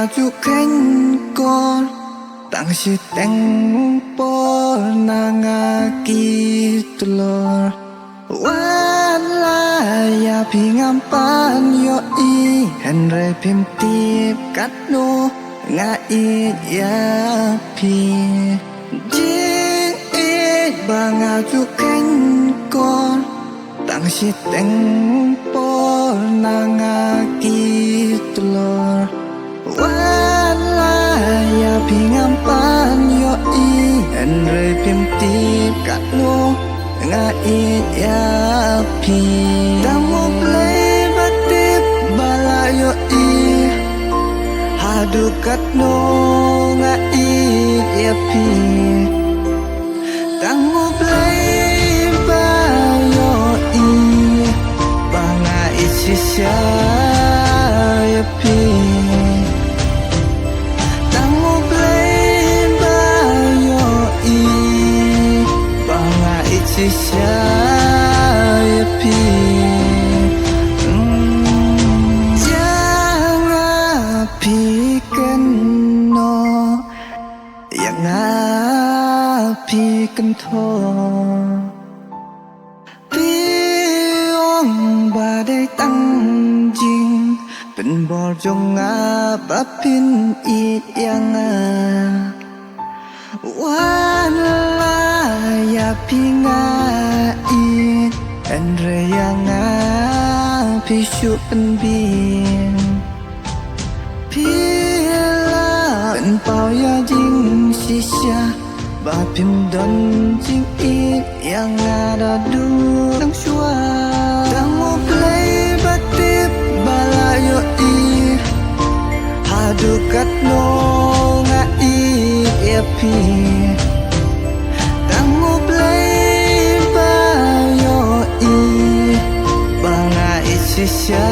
ngaju con tang si teng po nangaki telur wala ya pingampan yo i henre pim tip kat no nga i ya pi jing i ba ngaju con tang si teng po nangaki telur wala ya pingampan yo i henre pim tip kat no nga i ya pi tamu play batip bala yo i hadu kat no nga i ya pi tamu play ba yo i banga isisya ya pi tamu play ba yo i banga isisya ya pi jangan pikan no yang ngapikan to piong badai tang jing pen bol jong apapin i yang wala ya pinga i andre yang pisu penbin pila pen pau ya jing sisya ba pim don jing i yang ada du tang shua tang mo play batip bala yo i hadu kat no nga i ya pi tang mo play ba yo i ba nga i sisya